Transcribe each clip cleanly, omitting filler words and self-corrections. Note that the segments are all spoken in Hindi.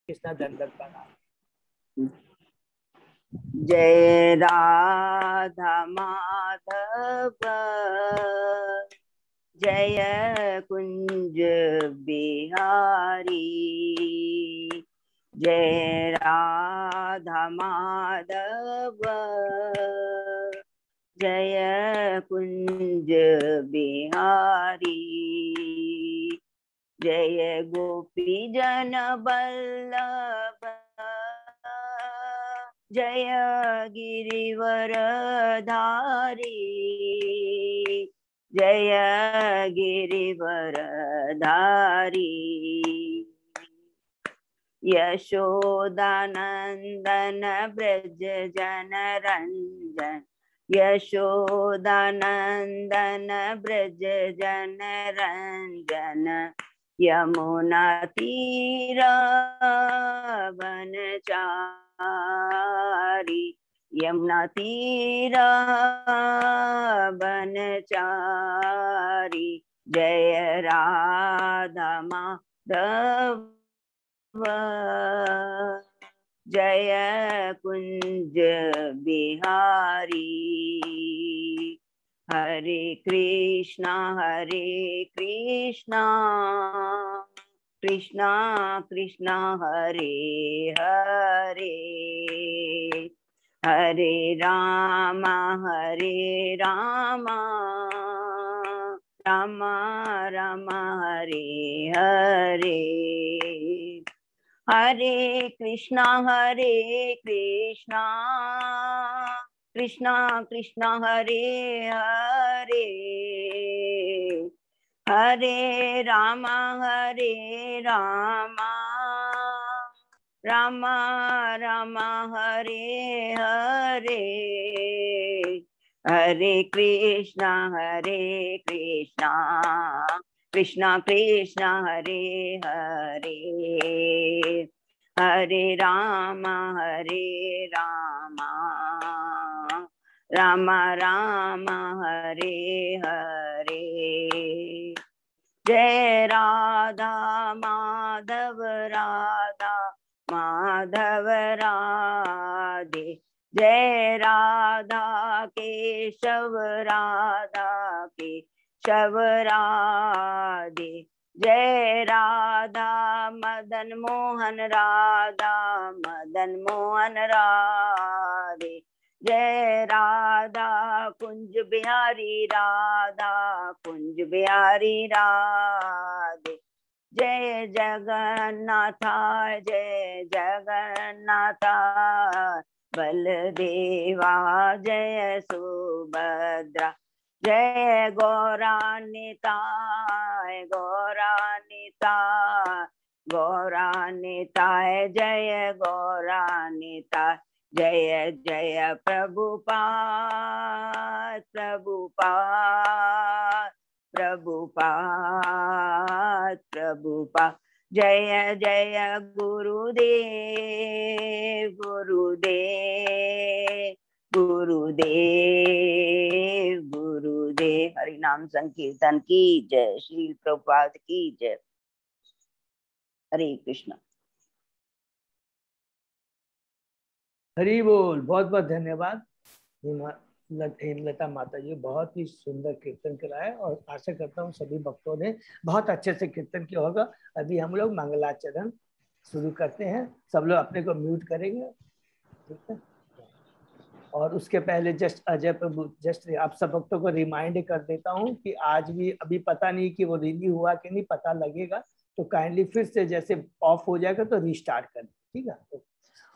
कृष्णा दंडक प्रणाम। जय राधा माधव जय कुंज बिहारी, जय राधा माधव जय कुंज बिहारी, जय गोपी जन बल्लभ जय गिरिवर धारी, जय गिरिवर धारी, यशोदानंदन ब्रज जन रंजन, यशोदानंदन ब्रज जन रंजन, यमुना तीर बनचारी, यमुना तीर बनचारी, जय राधा माधव जय कुंज बिहारी, हरे कृष्णा कृष्णा कृष्णा हरे हरे, हरे राम राम राम हरे हरे, हरे कृष्णा कृष्णा कृष्णा हरे हरे, हरे राम राम राम हरे हरे, हरे कृष्णा कृष्णा कृष्णा हरे हरे, हरे राम राम राम हरे हरे, जय राधा माधव राधे, जय राधा केशव राधे, जय राधा मदन मोहन राधे, जय राधा कुंज बिहारी राधे, जय जगन्नाथ बलदेवा जय सुभद्रा, जय गौरानिताय जय गौरानिताय, जय जय प्रभुपाद, जय जय गुरुदेव, हरि नाम संकीर्तन की जय, श्री प्रभुपाद की जय, हरे कृष्ण। हरि बोल। बहुत बहुत धन्यवाद हेमलता माता जी, बहुत ही सुंदर कीर्तन कराया और आशा करता हूँ सभी भक्तों ने बहुत अच्छे से कीर्तन किया होगा। अभी हम लोग मंगलाचरण शुरू करते हैं, सब लोग अपने को म्यूट करेंगे, ठीक है। और उसके पहले जस्ट अजय प्रभु, जस्ट आप सब भक्तों को रिमाइंड कर देता हूँ कि आज भी अभी पता नहीं कि वो रिन्यू हुआ कि नहीं, पता लगेगा तो काइंडली फिर से जैसे ऑफ हो जाएगा तो रीस्टार्ट कर, ठीक है।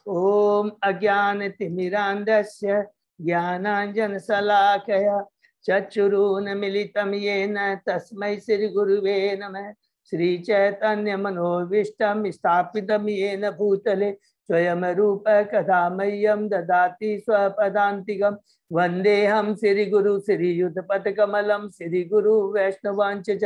ओम अज्ञानतिमिरान्धस्य ज्ञानाञ्जनशलाकया चक्षुरुन्मीलितं येन तस्मै श्रीगुरुवे नमः। श्रीचैतन्यमनोभीष्टं स्थापितं येन भूतले स्वयं रूप कदा मह्यं ददाति स्वपदान्तिकं। वन्देऽहं श्रीगुरु श्रीयुतपथकमलं श्रीगुरु वैष्णवांश्च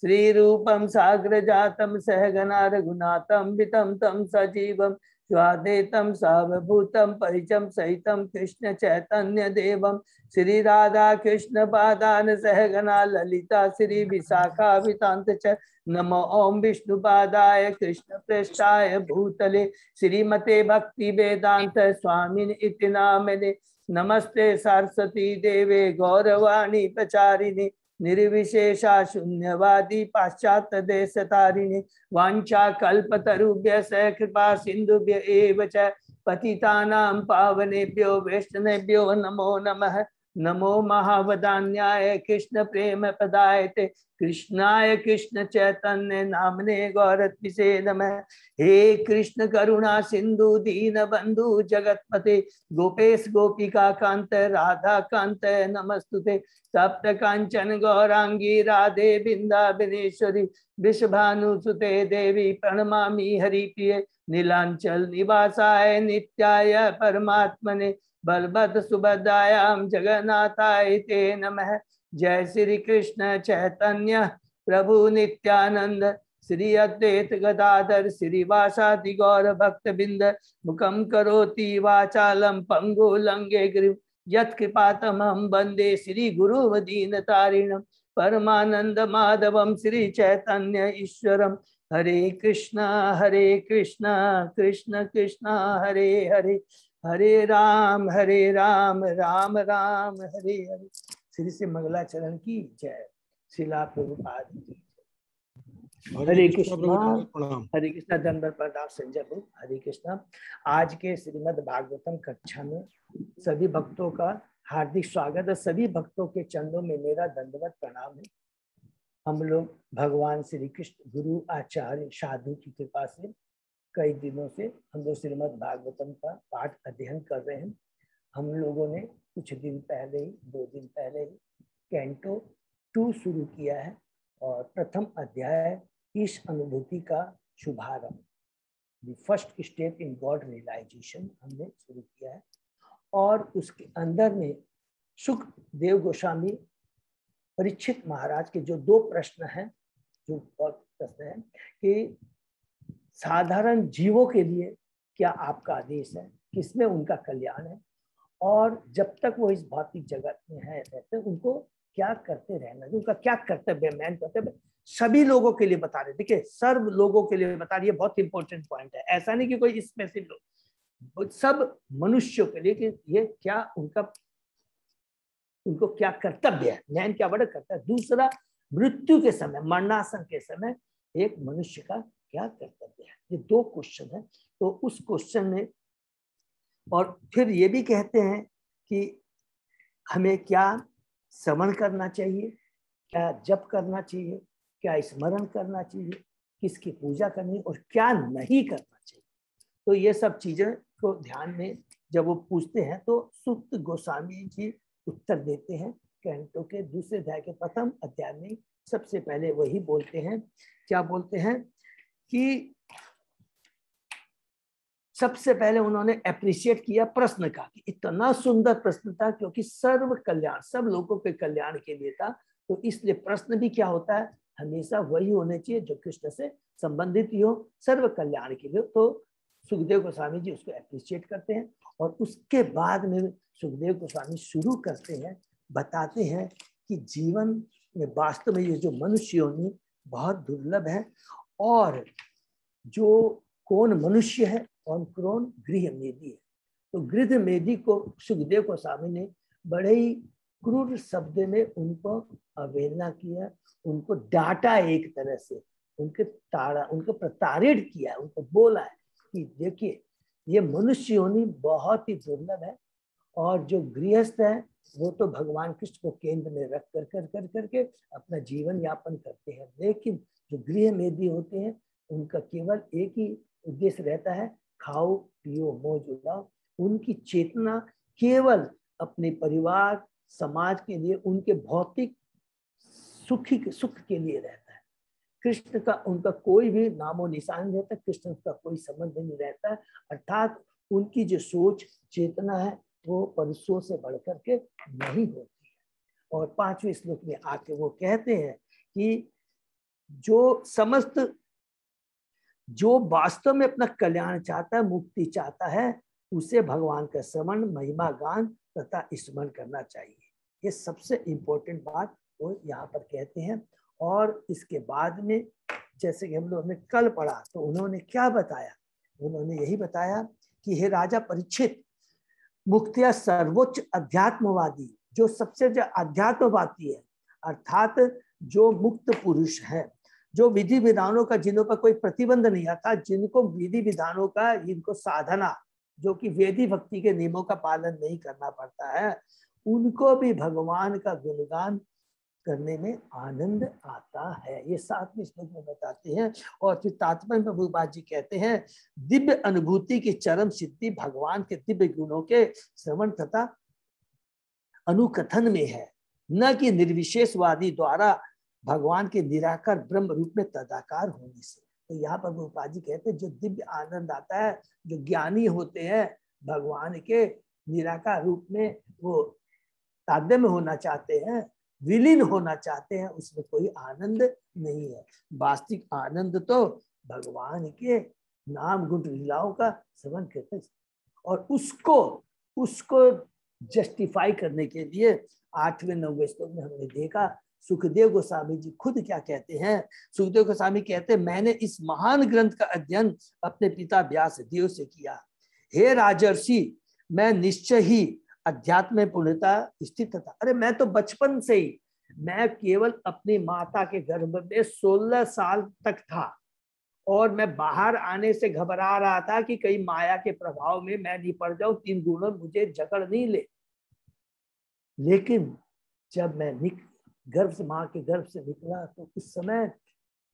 श्रीरूपं साग्रजातं सहगना रघुनाथं वितं तं सजीवं स्वादेतम सर्वभूतम परिचम सहितम कृष्ण चैतन्य देवम श्री राधा कृष्ण पादान सहगना ललिता श्री विशाखा वितांत च नमो ओम विष्णुपादाय कृष्ण पृष्ठाय भूतले श्रीमते भक्ति वेदांत स्वामिन इति नामिने नमस्ते सरस्वती देवे गौरवाणी प्रचारिणे निर्विशेषा शून्यवादी पाश्चात्य देश तारिणे वांछा कल्पतरुभ्यश्च कृपा सिंधुभ्य एव च पतितानां पावनेभ्यो वैष्णवेभ्यो नमो नमः। नमो महावदान्याय कृष्ण प्रेम प्रदायते कृष्णाय कृष्ण चैतन्य नामने गौरत्विषे नमः। हे कृष्ण करुणा सिंधु दीन बंधु जगतपते गोपेश गोपिका कांत राधा कांत नमस्तुते। सप्त कांचन गौरांगी राधे बिंदाबनेश्वरी विश्वभानुसुते देवी प्रणमामि हरिप्रिये नीलांचल निवासाय नित्याय परमात्मने बलभद्र सुभद्रायां जगन्नाथाय ते नमः। जय श्री कृष्ण चैतन्य प्रभु नित्यानंद श्री अद्वैत गदाधर श्रीवासादि गौर भक्त बिंद मुखम करोति वाचालम पंगु लंगे गिरि यत्कृपातमहं वंदे श्री गुरु दीन तारिणम परमानंद माधवम श्री चैतन्य ईश्वरम। हरे कृष्णा कृष्ण कृष्णा हरे हरे हरे राम राम राम हरे हरे। श्री श्री मंगलाचरण की जय। शिला प्रभुपाद की हरे कृष्णा दंडवत प्रणाम संजय प्रभु। हरे कृष्णा। आज के श्रीमद् भागवतम कक्षा में सभी भक्तों का हार्दिक स्वागत है। सभी भक्तों के चरणों में मेरा दंडवत प्रणाम है। हम लोग भगवान श्री कृष्ण गुरु आचार्य साधु की कृपा से कई दिनों से हम लोग श्रीमद् भागवतम का पाठ अध्ययन कर रहे हैं। हम लोगों ने कुछ दिन पहले ही 2 दिन पहले ही कैंटो 2 शुरू किया है और प्रथम अध्याय इस अनुभूति का शुभारंभ the first step in God realization हमने शुरू किया है। और उसके अंदर में सुखदेव गोस्वामी परीक्षित महाराज के जो 2 प्रश्न हैं, जो प्रश्न है कि साधारण जीवों के लिए क्या आपका आदेश है, किसमें उनका कल्याण है, और जब तक वो इस भौतिक जगत में है रहते उनको क्या करते रहना, उनका क्या कर्तव्य मैन कर्तव्य सभी लोगों के लिए बता रहे। देखिए सर्व लोगों के लिए बता रही है, बहुत इंपॉर्टेंट पॉइंट है। ऐसा नहीं कि कोई स्पेसिफिक लोग, सब मनुष्यों के लिए कि ये क्या उनको क्या कर्तव्य है, मैन क्या बड़ा करता है। दूसरा, मृत्यु के समय मरणासन के समय एक मनुष्य का क्या कर्तव्य है। ये 2 क्वेश्चन है। तो उस क्वेश्चन में और फिर ये भी कहते हैं कि हमें क्या श्रवण करना चाहिए, क्या जप करना चाहिए, क्या स्मरण करना चाहिए, किसकी पूजा करनी और क्या नहीं करना चाहिए। तो ये सब चीजें को ध्यान में जब वो पूछते हैं तो सुक्त गोस्वामी जी उत्तर देते हैं। कैंटो के 2 अध्याय के प्रथम अध्याय में सबसे पहले वही बोलते हैं। क्या बोलते हैं कि सबसे पहले उन्होंने अप्रिशिएट किया प्रश्न का कि इतना सुंदर प्रश्न था, क्योंकि सर्व कल्याण सब लोगों के कल्याण के लिए था। तो इसलिए प्रश्न भी क्या होता है, हमेशा वही होने चाहिए जो कृष्ण से संबंधित ही हो, सर्व कल्याण के लिए। तो सुखदेव गोस्वामी जी उसको अप्रिशिएट करते हैं और उसके बाद में सुखदेव गोस्वामी शुरू करते हैं, बताते हैं कि जीवन में वास्तव में ये जो मनुष्य योनि बहुत दुर्लभ है और जो कौन मनुष्य है और कौन गृह मेदी है। तो गृह मेदी को सुखदेव गोस्वामी ने बड़े ही क्रूर शब्द में उनको अवहेलना किया, उनको डांटा, एक तरह से उनको प्रताड़ित किया, उनको बोला है कि देखिए ये मनुष्य योनि बहुत ही दुर्लभ है और जो गृहस्थ है वो तो भगवान कृष्ण को केंद्र में रख करके अपना जीवन यापन करते हैं। लेकिन जो गृह मेदी होते हैं उनका केवल एक ही उद्देश्य रहता है, खाओ पियो मौज उड़ाओ। उनकी चेतना केवल अपने परिवार समाज के लिए, उनके भौतिक सुख के लिए रहता है। कृष्ण का उनका कोई भी नामो निशान नहीं रहता, कृष्ण का कोई संबंध नहीं रहता है। अर्थात उनकी जो सोच चेतना है वो परशुओं से बढ़कर के नहीं होती है। और 5वें श्लोक में आके वो कहते हैं कि जो समस्त जो वास्तव में अपना कल्याण चाहता है, मुक्ति चाहता है, उसे भगवान का श्रवण, महिमा गान तथा स्मरण करना चाहिए। ये सबसे इंपॉर्टेंट बात वो यहाँ पर कहते हैं। और इसके बाद में जैसे कि हम लोगों ने कल पढ़ा तो उन्होंने क्या बताया, उन्होंने यही बताया कि हे राजा परीक्षित, मुक्तिया सर्वोच्च अध्यात्मवादी, जो सबसे जो अध्यात्मवादी है, अर्थात जो मुक्त पुरुष है, जो विधि विधानों का, जिन्हों पर कोई प्रतिबंध नहीं आता, जिनको विधि विधानों का, जिनको साधना, जो कि वेदी भक्ति के नियमों का पालन नहीं करना पड़ता है, उनको भी भगवान का गुणगान करने में आनंद आता है। ये 7वें श्लोक में बताते हैं। और फिर तात्पर्य में प्रभुपाद जी कहते हैं, दिव्य अनुभूति की चरम सिद्धि भगवान के दिव्य गुणों के श्रवण तथा अनुकथन में है, न कि निर्विशेषवादी द्वारा भगवान के निराकार ब्रह्म रूप में तदाकार होने से। तो यहाँ पर प्रभुपाद जी कहते हैं, जो दिव्य आनंद आता है, जो ज्ञानी होते हैं भगवान के निराकार रूप में, वो तादात्म्य में होना चाहते हैं, विलीन होना चाहते हैं, उसमें कोई आनंद नहीं है। वास्तविक आनंद तो भगवान के नाम गुण लीलाओं का श्रवण करते, और उसको जस्टिफाई करने के लिए 8वें 9वें श्लोक में हमने देखा सुखदेव गोस्वामी जी खुद क्या कहते हैं। सुखदेव गोस्वामी कहते हैं, मैंने इस महान ग्रंथ का अध्ययन अपने पिता व्यास देव से किया। हे राजर्षि, मैं निश्चय ही अध्यात्म में पूर्णता स्थित था। अरे मैं तो बचपन से ही, मैं केवल अपनी माता के गर्भ में 16 साल तक था, और मैं बाहर आने से घबरा रहा था कि कहीं माया के प्रभाव में मैं नहीं पड़ जाऊं, 3 गुणों मुझे जकड़ नहीं ले। लेकिन जब मैं गर्भ से, माँ के गर्भ से निकला, तो उस समय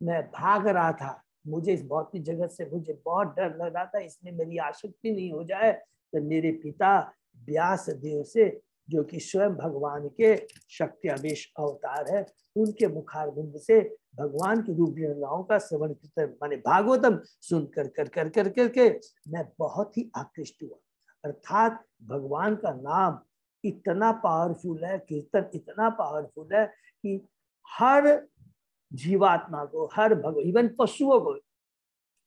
मैं भाग रहा था। मुझे इस भौतिक जगत से मुझे बहुत डर लग रहा था, इसमें मेरी आसक्ति नहीं हो जाए। तो मेरे पिता व्यास देव से, जो कि स्वयं भगवान के शक्ति आवेश अवतार है, उनके मुखारबिंद से भगवान की रूप लीलाओं का श्रवण कीर्तन, माने भागवतम सुन कर करके मैं बहुत ही आकृष्ट हुआ। अर्थात भगवान का नाम इतना पावरफुल है, कीर्तन इतना पावरफुल है कि हर जीवात्मा को, हर इवन पशुओं को,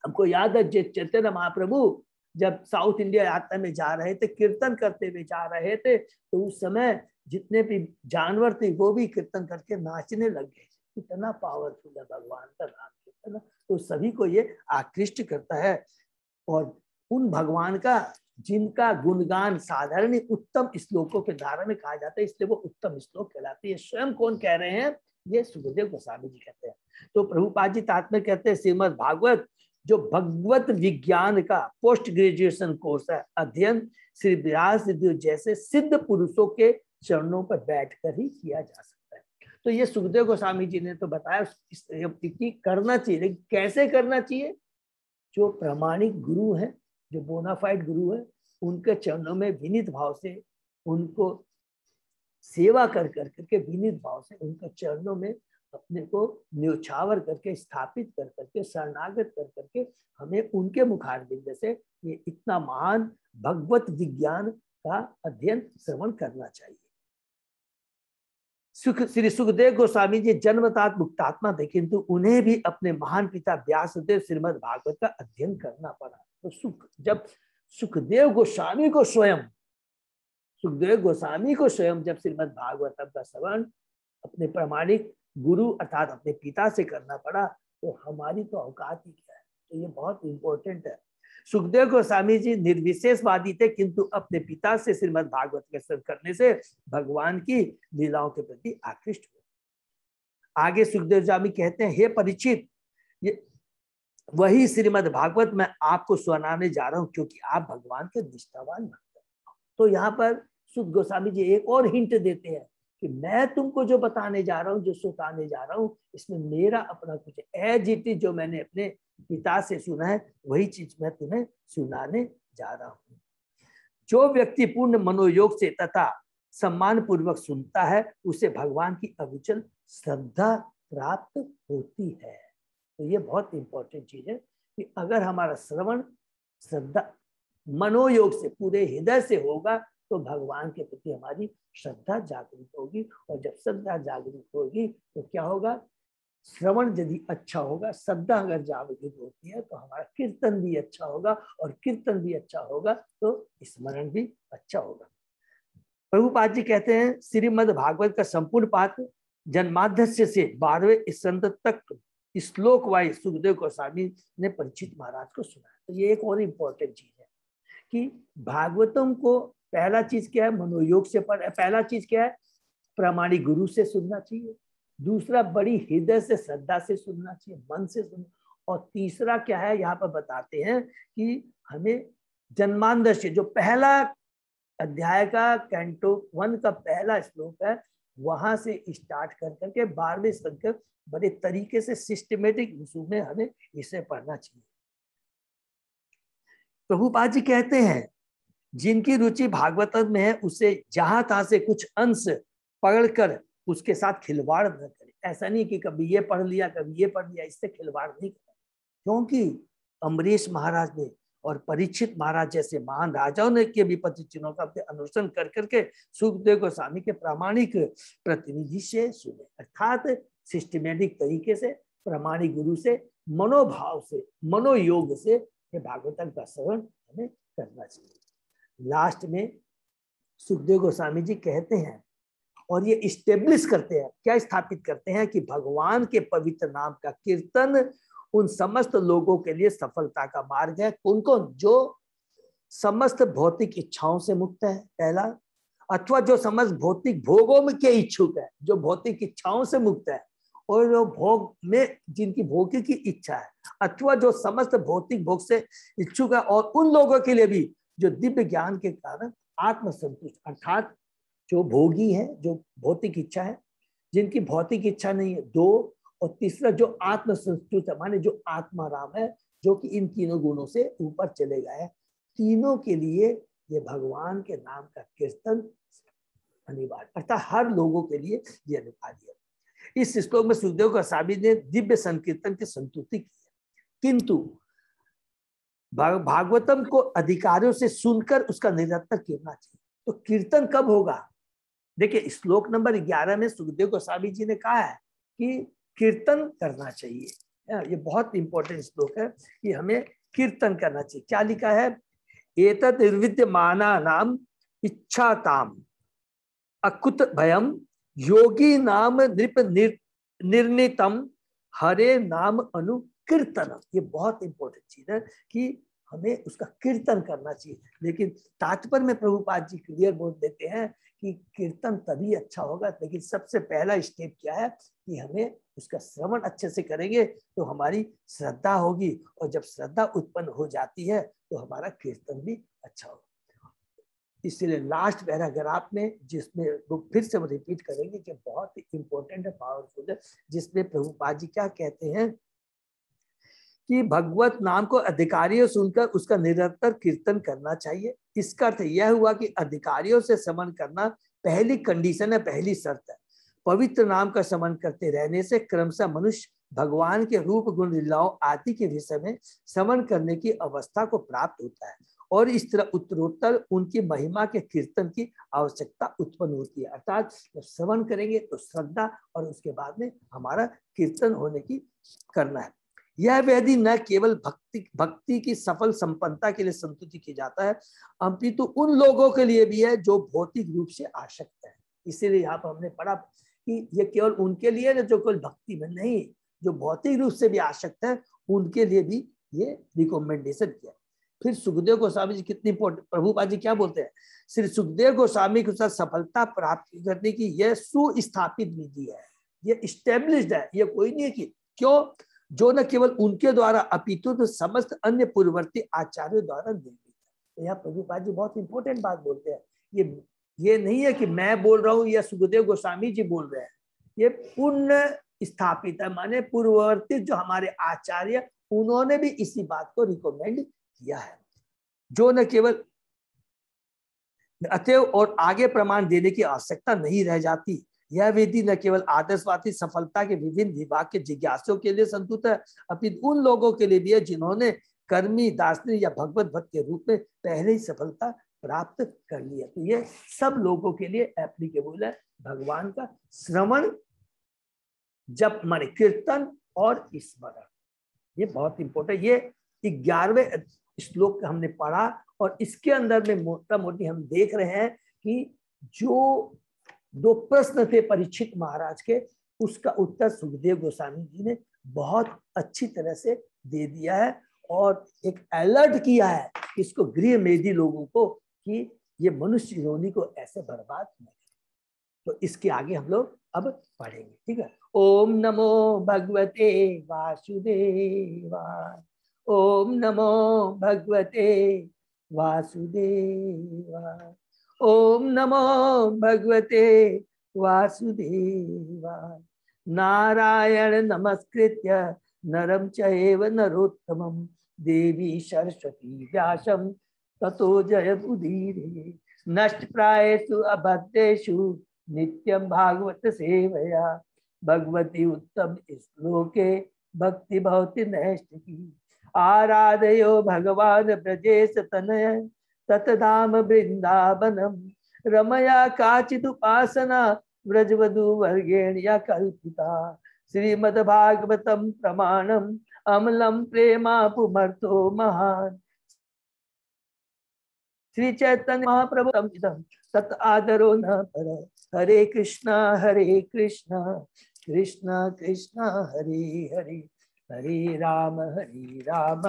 हमको याद है चैतन्य महाप्रभु जब साउथ इंडिया यात्रा में जा रहे थे, कीर्तन करते हुए जा रहे थे, तो उस समय जितने भी जानवर थे वो भी कीर्तन करके नाचने लग गए। इतना पावरफुल है भगवान का नाम कीर्तन, तो सभी को ये आकृष्ट करता है। और उन भगवान का जिनका गुणगान साधारण उत्तम श्लोकों के धारा में कहा जाता है, इसलिए वो उत्तम श्लोक कहलाते हैं। स्वयं कौन कह रहे हैं? ये सुखदेव गोस्वामी जी कहते हैं। तो प्रभुपाद जी तात्पर्य कहते हैं, श्रीमद् भागवत जो भगवत विज्ञान का पोस्ट ग्रेजुएशन कोर्स है, अध्ययन श्री व्यास देव जैसे सिद्ध पुरुषों के चरणों पर बैठकर ही किया जा सकता है। तो ये सुखदेव गोस्वामी जी ने तो बताया कि करना चाहिए, लेकिन कैसे करना चाहिए? जो प्रामाणिक गुरु हैं, जो बोनाफाइड गुरु है, उनके चरणों में विनीत भाव से, उनको सेवा कर करके विनीत भाव से उनके चरणों में अपने को न्योछावर करके, स्थापित कर करके, शरणागत कर करके हमें उनके मुखारबिंद से ये इतना महान भगवत विज्ञान का अध्ययन श्रवण करना चाहिए। श्री सुखदेव गोस्वामी जी जन्मतात मुक्तात्मा थे, किंतु उन्हें भी अपने महान पिता व्यासदेव श्रीमद् भागवत का अध्ययन करना पड़ा। तो जब सुखदेव गोस्वामी को स्वयं जब श्रीमद् भागवतम का श्रवण अपने प्रामाणिक गुरु अर्थात अपने पिता से करना पड़ा, तो हमारी तो औकात ही क्या है। तो ये बहुत इंपॉर्टेंट है। सुखदेव गोस्वामी जी निर्विशेषवादी थे, किंतु अपने पिता से श्रीमद् भागवत के श्रवण करने से भगवान की लीलाओं के प्रति आकृष्ट हुए। आगे सुखदेव गोस्वामी कहते हैं, हे परीक्षित, ये वही श्रीमद् भागवत मैं आपको सुनाने जा रहा हूं, क्योंकि आप भगवान के निष्ठावान भक्त हैं। तो यहाँ पर सुख गोस्वामी जी एक और हिंट देते हैं कि मैं तुमको जो बताने जा रहा हूँ, जो सुनाने जा रहा हूँ, इसमें मेरा अपना कुछ एज इट इज जो मैंने अपने पिता से सुना है, वही चीज मैं तुम्हें सुनाने जा रहा हूँ। जो व्यक्ति पूर्ण मनोयोग से तथा सम्मान पूर्वक सुनता है, उसे भगवान की अविचल श्रद्धा प्राप्त होती है। तो ये बहुत इंपॉर्टेंट चीज है कि अगर हमारा श्रवण श्रद्धा मनोयोग से, पूरे हृदय से होगा, तो भगवान के प्रति हमारी श्रद्धा जागृत होगी। और जब श्रद्धा जागृत होगी तो क्या होगा? श्रवण यदि अच्छा होगा, श्रद्धा अगर जागृत होती है तो हमारा कीर्तन भी अच्छा होगा, और कीर्तन भी अच्छा होगा तो स्मरण भी अच्छा होगा। प्रभुपाद जी कहते हैं श्रीमद् भागवत का संपूर्ण पाठ जन्माध्यक्ष से 12वें स्कंद तक श्लोक वाइज सुखदेव गोस्वामी ने परीक्षित महाराज को सुना। तो ये एक और इम्पोर्टेंट चीज है कि भागवतम को पहला चीज क्या है, मनोयोग से पहला चीज क्या है, प्रामाणिक गुरु से सुनना चाहिए। दूसरा, बड़ी हृदय से श्रद्धा से सुनना चाहिए, मन से सुनना। और तीसरा क्या है, यहाँ पर बताते हैं कि हमें जन्मांदर्श, जो पहला अध्याय का कैंटो 1 का पहला श्लोक है, वहां से स्टार्ट कर करके 12वें स्कंद तक बड़े तरीके से सिस्टमेटिक रूप में हमें इसे पढ़ना चाहिए। प्रभुपाद जी कहते हैं जिनकी रुचि भागवतम में है उसे जहां तहां से कुछ अंश पकड़कर उसके साथ खिलवाड़ न करे। ऐसा नहीं कि कभी ये पढ़ लिया कभी ये पढ़ लिया, इससे खिलवाड़ नहीं करें। क्योंकि अम्बरीश महाराज ने और परीक्षित महाराज जैसे महान राजाओं ने के विपत्ति चिन्हों का अनुसरण कर करके सुखदेव गोस्वामी के प्रामाणिक प्रतिनिधि से सुने, अर्थात सिस्टमेटिक तरीके से प्रामाणिक गुरु से मनोभाव से मनोयोग से ये भागवतम का श्रवण हमें करना चाहिए। लास्ट में सुखदेव गोस्वामी जी कहते हैं और ये इस्टेब्लिश करते हैं, क्या स्थापित करते हैं कि भगवान के पवित्र नाम का कीर्तन उन समस्त लोगों के लिए सफलता का मार्ग है। कौन कौन? जो समस्त भौतिक इच्छाओं से मुक्त है पहला, अथवा जो समस्त भौतिक भोगों में के इच्छुक है, जो भौतिक इच्छाओं से मुक्त है और जो भोग में जिनकी भोग की इच्छा है, अथवा जो समस्त भौतिक भोग से इच्छुक है, और उन लोगों के लिए भी जो दिव्य ज्ञान के कारण आत्मसंतुष्ट, अर्थात जो भोगी है, जो भौतिक इच्छा है, जिनकी भौतिक इच्छा नहीं है, 2, और तीसरा जो आत्मसंतुष्ट है, माने जो आत्माराम है, जो कि इन तीनों गुणों से ऊपर चले गए, तीनों के लिए ये भगवान के नाम का कीर्तन अनिवार्य, अर्थात हर लोगों के लिए ये अनिवार्य है। इस श्लोक में सुखदेव गोस्वामी ने दिव्य संकीर्तन की संतुष्टि की है, किंतु भागवतम को अधिकारियों से सुनकर उसका निरंतर कीर्तन चाहिए। तो कीर्तन कब होगा? देखिए श्लोक नंबर 11 में सुखदेव गोस्वामी जी ने कहा है कि कीर्तन करना चाहिए। ये बहुत इंपॉर्टेंट श्लोक है कि हमें कीर्तन करना चाहिए। क्या लिखा है? एतत् निर्विद्यमाना नाम इच्छाताम अकुत भयम योगी नाम नृप निर्णितम हरे नाम अनुकीर्तनम। ये बहुत इंपॉर्टेंट चीज है कि हमें उसका कीर्तन करना चाहिए। लेकिन तात्पर्य में प्रभुपाद जी क्लियर बोल देते हैं कि कीर्तन तभी अच्छा होगा, लेकिन सबसे पहला स्टेप क्या है कि हमें उसका श्रवण अच्छे से करेंगे तो हमारी श्रद्धा होगी, और जब श्रद्धा उत्पन्न हो जाती है तो हमारा कीर्तन भी अच्छा होगा। इसलिए लास्ट पैराग्राफ में, जिसमें वो फिर से रिपीट करेंगे कि बहुत इंपॉर्टेंट है, पावरफुल है, जिसमें प्रभुपाद जी क्या कहते हैं कि भगवत नाम को अधिकारियों सुनकर उसका निरंतर कीर्तन करना चाहिए। इसका अर्थ यह हुआ कि अधिकारियों से श्रवण करना पहली कंडीशन है, पहली शर्त है। पवित्र नाम का श्रवण करते रहने से क्रमशः मनुष्य भगवान के रूप गुण लीलाओं आदि के विषय में श्रवण करने की अवस्था को प्राप्त होता है, और इस तरह उत्तरोत्तर उनकी महिमा के कीर्तन की आवश्यकता उत्पन्न होती है। अर्थात जब श्रवण करेंगे तो श्रद्धा, और उसके बाद में हमारा कीर्तन होने की करना है। यह वेदी न केवल भक्ति की सफल संपन्नता के लिए संतुष्टि की जाता है, अपितु उन लोगों के लिए भी है जो भौतिक रूप से आसक्त है। इसीलिए यहाँ पर हमने पढ़ा कि ये केवल उनके लिए न जो केवल भक्ति में नहीं, जो भौतिक रूप से भी आसक्त है, उनके लिए भी ये रिकमेंडेशन किया। फिर सुखदेव गोस्वामी जी कितनी इंपॉर्टेंट, प्रभुपाद जी क्या बोलते हैं? श्री सुखदेव गोस्वामी के साथ सफलता प्राप्त करने की यह सुस्थापित विधि है, ये स्टेब्लिश्ड है। ये कोई नहीं है कि क्यों, जो न केवल उनके द्वारा अपितु तो समस्त अन्य पूर्ववर्ती आचार्यों द्वारा निर्मित है। यहाँ प्रभुपाद जी बहुत इंपॉर्टेंट बात बोलते हैं। ये नहीं है कि मैं बोल रहा हूँ या सुखदेव गोस्वामी जी बोल रहे हैं, ये पुण्य स्थापित है, माने पूर्ववर्ती जो हमारे आचार्य, उन्होंने भी इसी बात को रिकमेंड किया है। जो न केवल अतएव और आगे प्रमाण देने की आवश्यकता नहीं रह जाती। यह विधि न केवल आदर्शवादी सफलता के विभिन्न विभाग के जिज्ञासुओं के लिए संतुष्ट है, अपितु उन लोगों के लिए भी है जिन्होंने कर्मी, दार्शनिक या भगवत भक्त के रूप में पहले ही सफलता प्राप्त कर लिया। तो ये सब लोगों के लिए एप्लीकेबल है। भगवान का श्रवण जप माने कीर्तन और स्मरण, ये बहुत इंपॉर्टेंट। ये 11वें श्लोक हमने पढ़ा और इसके अंदर में मोटा मोटी हम देख रहे हैं कि जो 2 प्रश्न थे परीक्षित महाराज के, उसका उत्तर सुखदेव गोस्वामी जी ने बहुत अच्छी तरह से दे दिया है और एक अलर्ट किया है इसको गृह मेधी लोगों को कि ये मनुष्य योनि को ऐसे बर्बाद नहीं। तो इसके आगे हम लोग अब पढ़ेंगे, ठीक है। ओम नमो भगवते वासुदेवाय, ओम नमो भगवते वासुदेवाय, ओम नमो भगवते वासुदेवाय। नारायण नमस्कृत्य नरं चैव नरोत्तमं देवी सरस्वती व्यासं ततो जयमुदीरये। नष्ट प्रायेषु अभद्रेषु नित्यं भागवत सेवया भगवती उत्तम श्लोके भक्ति भवति नैष्ठिकी। आराधयो भगवान ब्रजेश तनय ततधाम वृंदावनम रमया काचिदुपासना व्रजवधु वर्गेण या कल्पिता। श्रीमद्भागवतम प्रमाणम अमलम प्रेमा पुमर्थो महान। श्री चैतन्य महाप्रभु तत् आदरो न पर। हरे कृष्णा कृष्णा कृष्णा हरे हरे, हरे राम राम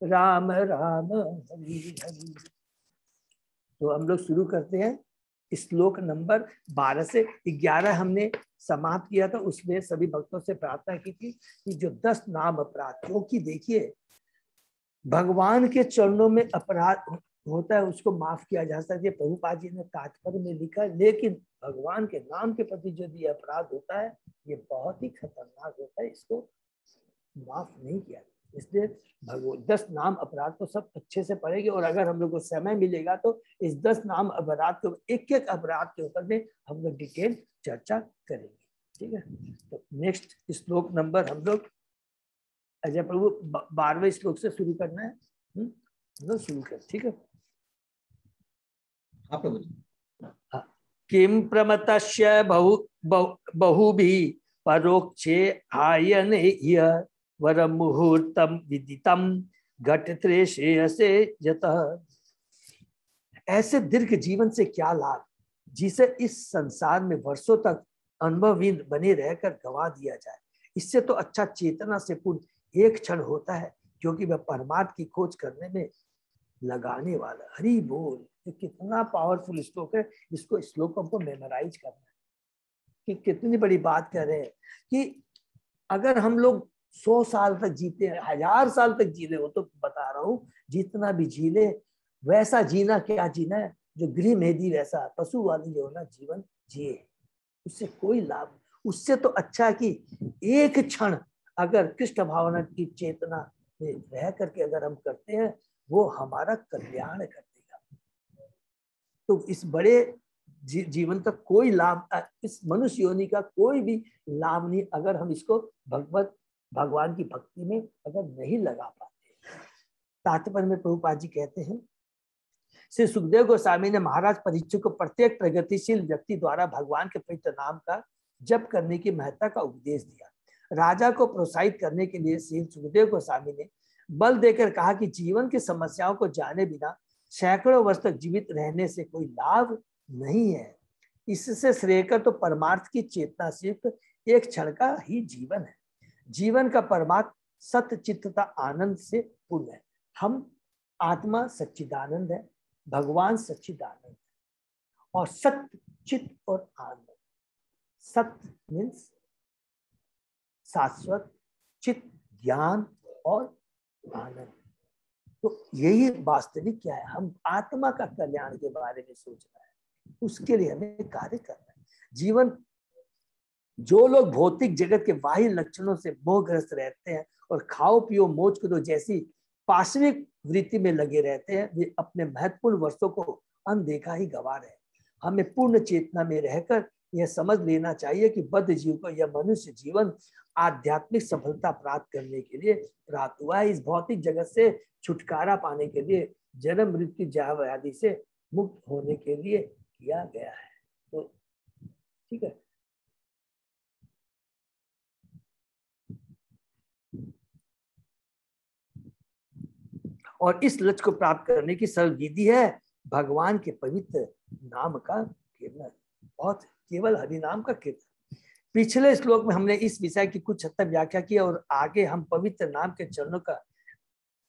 राम हरे हरे। तो हम लोग शुरू करते हैं। श्लोक नंबर 12 से 11 हमने समाप्त किया था। उसमें सभी भक्तों से प्रार्थना की थी कि जो 10 नाम अपराध, क्योंकि देखिए भगवान के चरणों में अपराध होता है उसको माफ किया जा सकता है, प्रभुपाद जी ने तात्पर्य में लिखा, लेकिन भगवान के नाम के प्रति जो ये अपराध होता है ये बहुत ही खतरनाक होता है, इसको माफ नहीं किया। इसलिए 10 नाम अपराध को सब अच्छे से पढ़ेंगे और अगर हम लोग को समय मिलेगा तो इस 10 नाम अपराध को एक अपराध के ऊपर में हम लोग डिटेल चर्चा करेंगे, ठीक है। तो नेक्स्ट श्लोक नंबर हम लोग अजय प्रभु 12वें श्लोक से शुरू करना है, हम लोग शुरू कर, ठीक है। हाँ प्रभु। किम प्रमतस्य बहुभिः परोक्षे आयनेय वरम मुहूर्तम विदितम घटत्रे श्रेयसे यतः। ऐसे दीर्घ जीवन से क्या लाभ जिसे इस संसार में वर्षों तक अनुभवहीन बने रहकर गवा दिया जाए। इससे तो अच्छा चेतना से पूर्ण एक क्षण होता है क्योंकि वह परमार्थ की खोज करने में लगाने वाला। हरि बोल, ये कितना पावरफुल श्लोक है। इसको श्लोकों को मेमोराइज करना है कि कितनी बड़ी बात कर रहे हैं कि अगर हम लोग 100 साल तक जीते हैं, 1000 साल तक जी रहे हो, तो बता रहा हूँ जितना भी जी ले वैसा जीना क्या जीना है जो गृह मेधी वैसा पशु वाली जो ना जीवन जिए, उससे कोई लाभ। उससे तो अच्छा कि एक क्षण अगर कृष्ण भावना की चेतना में रह करके अगर हम करते हैं वो हमारा कल्याण कर देगा। तो इस बड़े जीवन का कोई लाभ, इस मनुष्य योनि का कोई भी लाभ नहीं अगर हम इसको भगवान की भक्ति में अगर नहीं लगा पाते। तात्पर्य में प्रभुपाद जी कहते हैं, श्री सुखदेव गोस्वामी ने महाराज परीक्षित को प्रत्येक प्रगतिशील व्यक्ति द्वारा भगवान के पवित्र नाम का जप करने की महत्ता का उपदेश दिया। राजा को प्रोत्साहित करने के लिए श्री सुखदेव गोस्वामी ने बल देकर कहा कि जीवन की समस्याओं को जाने बिना सैकड़ों वर्ष तक जीवित रहने से कोई लाभ नहीं है। इससे श्रेयकर तो परमार्थ की चेतना से युक्त एक क्षण का ही जीवन है। जीवन का परमार्थ सत्य चित्तता आनंद से पूर्ण है। हम आत्मा सच्चिदानंद है, भगवान सच्चिदानंद है और सत्य चित्त और आनंद। सत्य मीन्स शाश्वत, चित्त ज्ञान और आनंद। तो यही वास्तविक क्या है, हम आत्मा का कल्याण के बारे में सोचना है, उसके लिए हमें कार्य करना है। जीवन जो लोग भौतिक जगत के बाह्य लक्षणों से मोहग्रस्त रहते हैं और खाओ पियो मौज करो जैसी पाश्विक वृत्ति में लगे रहते हैं, वे अपने महत्वपूर्ण वर्षों को अनदेखा ही गवा रहे हैं। हमें पूर्ण चेतना में रहकर यह समझ लेना चाहिए कि बद्ध जीव को यह मनुष्य जीवन आध्यात्मिक सफलता प्राप्त करने के लिए प्राप्त हुआ है। इस भौतिक जगत से छुटकारा पाने के लिए, जन्म मृत्यु जन्म आदि से मुक्त होने के लिए किया गया है। तो ठीक है, और इस लक्ष्य को प्राप्त करने की सरल विधि है भगवान के पवित्र नाम का कीर्तन। बहुत केवल हरि नाम का कीर्तन। पिछले श्लोक में हमने इस विषय की कुछ हद तक व्याख्या की और आगे हम पवित्र नाम के चरणों का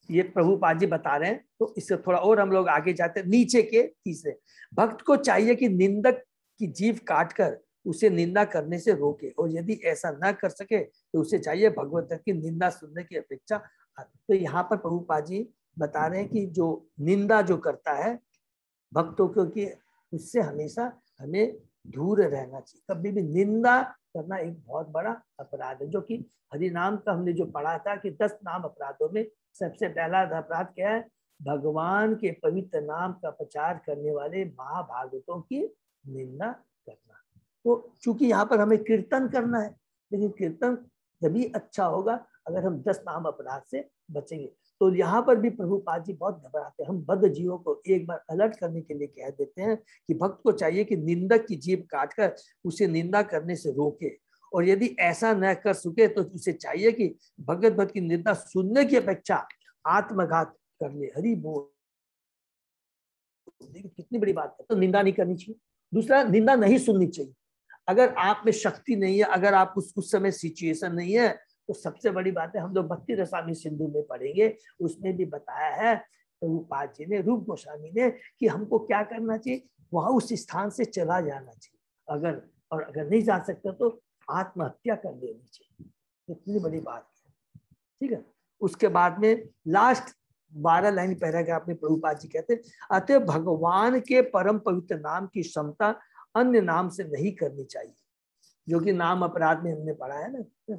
ये प्रभुपाद जी बता रहे हैं, तो इससे थोड़ा और हम लोग आगे जाते हैं। नीचे के तीसरे, भक्त को चाहिए कि निंदक की जीभ काटकर उसे निंदा करने से रोके, और यदि ऐसा न कर सके तो उसे चाहिए भगवत की निंदा सुनने की अपेक्षा। तो यहाँ पर प्रभुपाद जी बता रहे हैं कि जो निंदा जो करता है भक्तों को, कि उससे हमेशा हमें दूर रहना चाहिए। कभी भी निंदा करना एक बहुत बड़ा अपराध है, जो कि हरि नाम का हमने जो पढ़ा था कि 10 नाम अपराधों में सबसे पहला अपराध क्या है? भगवान के पवित्र नाम का प्रचार करने वाले महाभागवतों की निंदा करना। तो चूंकि यहाँ पर हमें कीर्तन करना है, लेकिन कीर्तन तभी अच्छा होगा अगर हम 10 नाम अपराध से बचेंगे। तो यहाँ पर भी प्रभुपाद जी बहुत घबराते हैं। हम बद्ध जीवों को एक बार अलर्ट करने के लिए कह देते हैं कि भक्त को चाहिए कि निंदक की जीभ काटकर उसे निंदा करने से रोके, और यदि ऐसा न कर सके तो उसे चाहिए कि भगत भक्त की निंदा सुनने की अपेक्षा आत्मघात कर ले। हरि बोल। देखिए कितनी बड़ी बात है। तो निंदा नहीं करनी चाहिए। दूसरा, निंदा नहीं सुननी चाहिए। अगर आप में शक्ति नहीं है, अगर आप उस समय सिचुएशन नहीं है, तो सबसे बड़ी बात है, हम लोग भक्ति रसामृत सिंधु में पढ़ेंगे, उसमें भी बताया है प्रभुपाद जी ने, रूप गोस्वामी ने, कि हमको क्या करना चाहिए, वहां उस स्थान से चला जाना चाहिए। अगर नहीं जा सकते तो आत्महत्या कर लेनी चाहिए। इतनी बड़ी बात है, ठीक है। उसके बाद में लास्ट 12 लाइन पैराग्राफ में प्रभुपाद जी कहते हैं, अतः भगवान के परम पवित्र नाम की क्षमता अन्य नाम से नहीं करनी चाहिए, जो कि नाम अपराध में हमने पढ़ा है ना।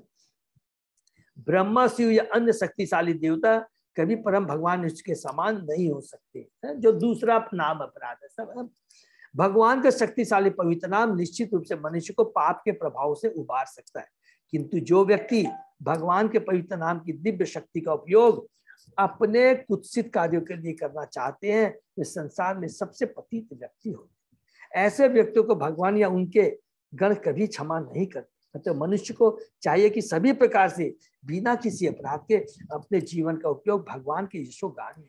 ब्रह्मा शिव या अन्य शक्तिशाली देवता कभी परम भगवान के समान नहीं हो सकते, जो दूसरा नाम अपराध है सब। भगवान का शक्तिशाली पवित्र नाम निश्चित रूप से मनुष्य को पाप के प्रभाव से उबार सकता है, किंतु जो व्यक्ति भगवान के पवित्र नाम की दिव्य शक्ति का उपयोग अपने कुत्सित कार्यों के लिए करना चाहते हैं, वे संसार में सबसे पतित व्यक्ति होते हैं। ऐसे व्यक्तियों को भगवान या उनके गण कभी क्षमा नहीं करते। तो मनुष्य को चाहिए कि सभी प्रकार से बिना किसी अपराध के अपने जीवन का उपयोग भगवान के यशोगान में।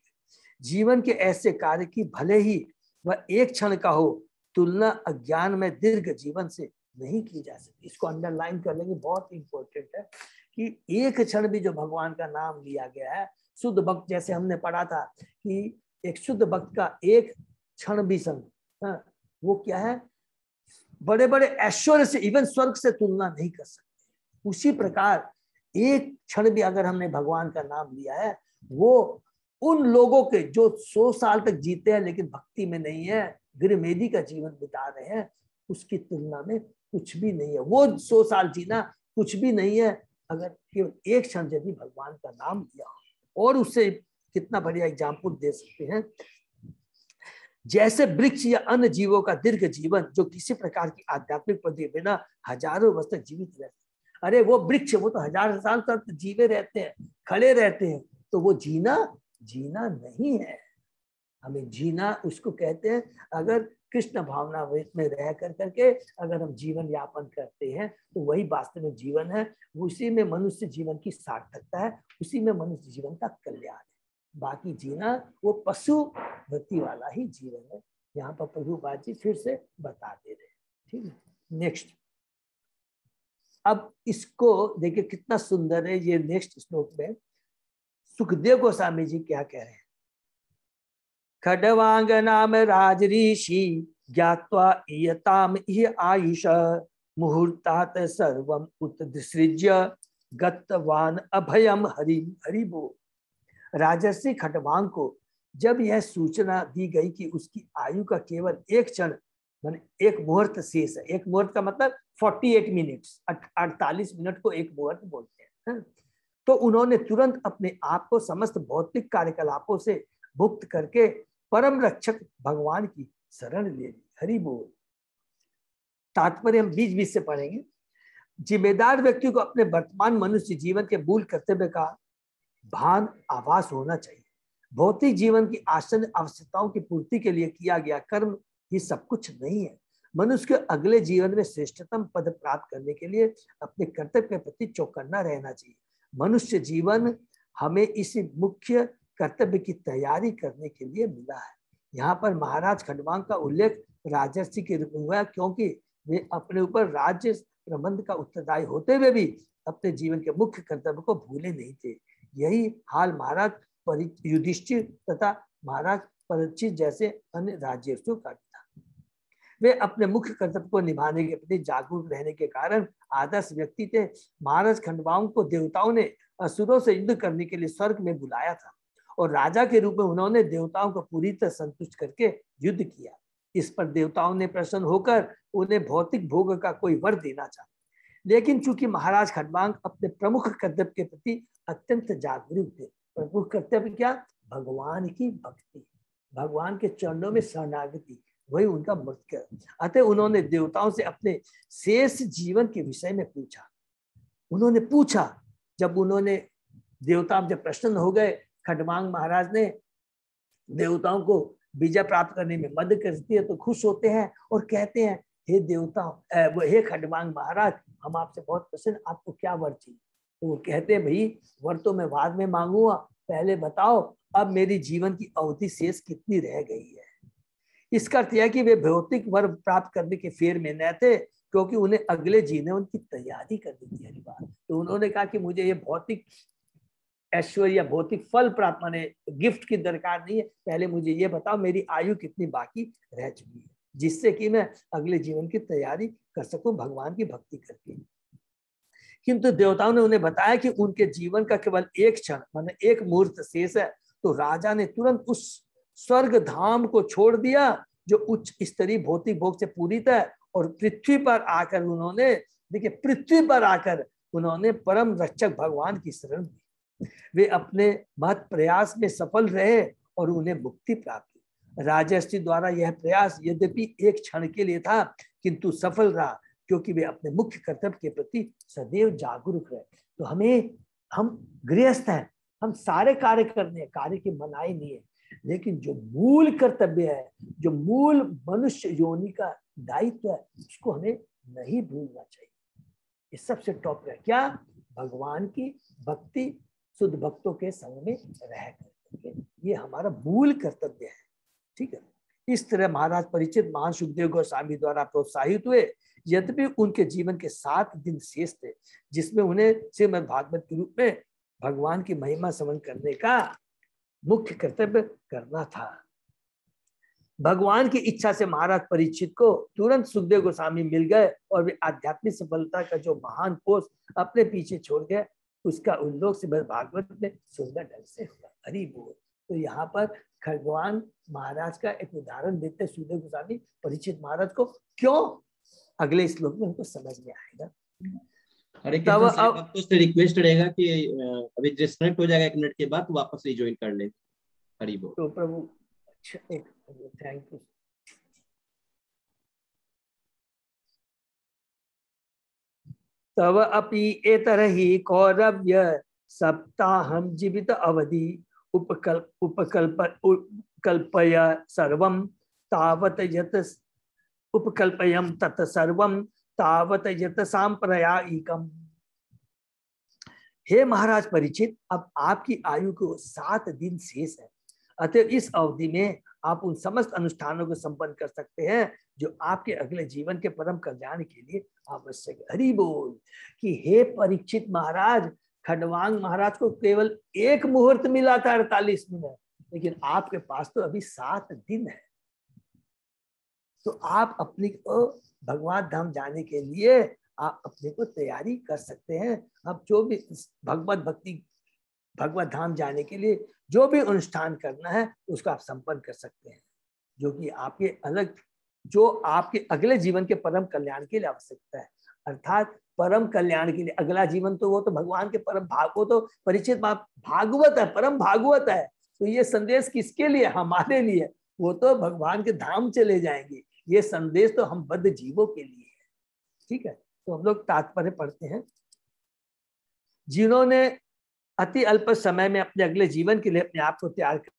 जीवन के ऐसे कार्य की भले ही वह एक क्षण का हो, तुलना अज्ञान में दीर्घ जीवन से नहीं की जा सकती। इसको अंडरलाइन कर लेंगे, बहुत इंपॉर्टेंट है कि एक क्षण भी जो भगवान का नाम लिया गया है, शुद्ध भक्त, जैसे हमने पढ़ा था कि एक शुद्ध भक्त का एक क्षण भी वो क्या है, बड़े बड़े ऐश्वर्य से, इवन स्वर्ग से तुलना नहीं कर सकते। उसी प्रकार एक क्षण भी अगर हमने भगवान का नाम लिया है, वो उन लोगों के जो 100 साल तक जीते हैं लेकिन भक्ति में नहीं है, गिरमेदी का जीवन बिता रहे हैं, उसकी तुलना में कुछ भी नहीं है। वो 100 साल जीना कुछ भी नहीं है अगर केवल एक क्षण यदि भगवान का नाम लिया। और उससे कितना बढ़िया एग्जाम्पल दे सकते हैं, जैसे वृक्ष या अन्य जीवों का दीर्घ जीवन जो किसी प्रकार की आध्यात्मिक पद्धति बिना हजारों वर्ष तक जीवित रहते हैं। अरे वो वृक्ष, वो तो 1000 साल तक जीवे रहते हैं, खड़े रहते हैं, तो वो जीना नहीं है। हमें जीना उसको कहते हैं, अगर कृष्ण भावना में रह करके अगर हम जीवन यापन करते हैं तो वही वास्तव में जीवन है। उसी में मनुष्य जीवन की सार्थकता है, उसी में मनुष्य जीवन का कल्याण है। बाकी जीना वो पशु वृत्ति वाला ही जीवन है। यहाँ पर प्रभुपाद जी फिर से बता दे रहे हैं, ठीक है। नेक्स्ट, अब इसको देखिए कितना सुंदर है ये नेक्स्ट श्लोक में सुखदेव गोस्वामी जी क्या कह रहे हैं। खडवांग नाम राजऋषि ज्ञात्वा इयताम इह आयुष मुहूर्तात सर्वम उत्सृज्य गतवान अभयम हरि बोल। राजर्षि खडवांग को जब यह सूचना दी गई कि उसकी आयु का केवल एक क्षण माने एक मुहूर्त शेष है, एक मुहूर्त का मतलब 48 मिनट्स, 48 मिनट को एक मुहूर्त बोलते हैं, तो उन्होंने तुरंत अपने आप को समस्त भौतिक कार्यकलापों से मुक्त करके परम रक्षक भगवान की शरण ले ली। हरि बोल। तात्पर्य हम बीच बीच से पढ़ेंगे। जिम्मेदार व्यक्ति को अपने वर्तमान मनुष्य जीवन के मूल कर्तव्य का भान आभास होना चाहिए। भौतिक जीवन की आसन्न आवश्यकताओं की पूर्ति के लिए किया गया कर्म ही सब कुछ नहीं है। मनुष्य के अगले जीवन में श्रेष्ठतम पद प्राप्त करने के लिए अपने कर्तव्य के प्रति चौकन्ना रहना चाहिए। मनुष्य जीवन हमें इस मुख्य कर्तव्य की तैयारी करने के लिए मिला है। यहाँ पर महाराज खंडवांग का उल्लेख राजर्षि के रूप में हुआ, क्योंकि वे अपने ऊपर राज्य प्रबंध का उत्तरदायी होते हुए भी अपने जीवन के मुख्य कर्तव्य को भूले नहीं थे। यही हाल महाराज युधिष्ठिर तथा महाराज परीक्षित जैसे अन्य राजर्षियों का भी था। वे अपने मुख्य कर्तव्य को निभाने के प्रति जागरूक रहने के कारण आदर्श व्यक्ति थे। महाराज खंडवांग को देवताओं ने असुरों से युद्ध करने के लिए स्वर्ग में बुलाया था और राजा के रूप में उन्होंने देवताओं को पूरी तरह संतुष्ट करके युद्ध किया। इस पर देवताओं ने प्रसन्न होकर उन्हें भौतिक भोग का कोई वर देना चाहा, लेकिन चूंकि महाराज खंडवांग अपने प्रमुख कर्तव्य के प्रति अत्यंत जागरूक थे। प्रमुख कर्तव्य क्या? भगवान की भक्ति, भगवान के चरणों में शरणागति, वही उनका मुख्य। अतः उन्होंने देवताओं से अपने शेष जीवन के विषय में पूछा। उन्होंने पूछा, जब देवता जब प्रसन्न हो गए, खंडवांग महाराज ने देवताओं को विजय प्राप्त करने में मदद करती है तो खुश होते हैं और कहते हैं, हे देवताओं, हे खंडवांग महाराज, हम आपसे बहुत प्रसन्न, आपको क्या वर चाहिए? तो वो कहते हैं, भाई वर तो मैं बाद में मांगूंगा, पहले बताओ अब मेरी जीवन की अवधि शेष कितनी रह गई है। इसका अर्थ यह कि वे भौतिक वर प्राप्त करने के फेर में न थे, क्योंकि उन्हें अगले जीने उनकी तैयारी करनी थी। हरी बात। तो उन्होंने कहा कि मुझे ये भौतिक ऐश्वर्य या भौतिक फल प्राप्त, माने गिफ्ट की दरकार नहीं है, पहले मुझे ये बताओ मेरी आयु कितनी बाकी रह चुकी है, जिससे कि मैं अगले जीवन की तैयारी कर सकूं भगवान की भक्ति करके। किंतु देवताओं ने उन्हें बताया कि उनके जीवन का केवल एक क्षण, माने एक मुहूर्त शेष है। तो राजा ने तुरंत उस स्वर्ग धाम को छोड़ दिया जो उच्च स्तरीय भौतिक भोग से पूरित है, और पृथ्वी पर आकर उन्होंने, देखिए पृथ्वी पर आकर उन्होंने परम रक्षक भगवान की शरण ली। वे अपने महत् प्रयास में सफल रहे और उन्हें मुक्ति प्राप्त हुई। राजर्षि द्वारा यह प्रयास यद्यपि एक क्षण के लिए था, किंतु सफल रहा, क्योंकि वे अपने मुख्य कर्तव्य के प्रति सदैव जागरूक रहे। तो हम गृहस्थ हैं, हम सारे कार्य करने हैं, कार्य की मनाही नहीं है, लेकिन जो मूल कर्तव्य है, जो मूल मनुष्य योनि का दायित्व है, उसको हमें नहीं भूलना चाहिए। ये सबसे टॉप है क्या? भगवान की भक्ति, शुद्ध भक्तों के संग में रह करके, ये हमारा मूल कर्तव्य है। ठीक है। इस तरह महाराज परीक्षित महान सुखदेव गोस्वामी द्वारा प्रोत्साहित हुए। यद्यपि उनके जीवन के 7 दिन शेष थे, जिसमें उन्हें श्रीमद् भागवत के रूप में भगवान की महिमा श्रवण करने का मुख्य कर्तव्य करना था। भगवान की इच्छा से महाराज परीक्षित को तुरंत सुखदेव गोस्वामी मिल गए और वे आध्यात्मिक सफलता का जो महान कोष अपने पीछे छोड़ गए, उसका उल्लेख श्रीमद् भागवत में सुंदर ढंग से हुआ। हरि बोल। तो यहाँ पर भगवान महाराज का एक उदाहरण देते सुखदेव गोस्वामी परीक्षित महाराज को, क्यों? अगले श्लोक में हमको समझ में आएगा। हरे कृष्ण साहब, आपको उससे रिक्वेस्ट रहेगा कि अभी डिस्कनेक्ट हो जाएगा 1 मिनट के बाद, तो वापस रिजॉइन कर ले। हरि बोल। तो प्रभु थैंक यू। तव अपि एतरहि कौरव्य सप्ताहं जीवित अवधि उपकल्पय सर्वं तावत यत उपकल्पयम तत् सर्वं तावत यत सांप्रयायिकम। हे महाराज परीक्षित, अब आपकी आयु को 7 दिन शेष है, अतः इस अवधि में आप उन समस्त अनुष्ठानों को संपन्न कर सकते हैं जो आपके अगले जीवन के परम कल्याण के लिए आवश्यक है। हरि बोल। कि हे परीक्षित महाराज, खंडवांग महाराज को केवल 1 मुहूर्त मिला था 48 मिनट, लेकिन आपके पास तो अभी 7 दिन है। तो आप अपनी भगवान धाम जाने के लिए आप अपने को तैयारी कर सकते हैं। अब जो भी भगवत धाम जाने के लिए जो भी अनुष्ठान करना है उसको आप संपन्न कर सकते हैं, जो आपके अगले जीवन के परम कल्याण के लिए आवश्यकता है। अर्थात परम कल्याण के लिए अगला जीवन तो वो तो भगवान के परम भाग, वो तो परिचित भागवत है, परम भागवत है। तो ये संदेश किसके लिए? हमारे लिए। वो तो भगवान के धाम चले जाएंगे, ये संदेश तो हम बद्ध जीवों के लिए है। ठीक है। तो हम लोग तात्पर्य पढ़ते हैं। जिन्होंने अति अल्प समय में अपने अगले जीवन के लिए अपने आप को तैयार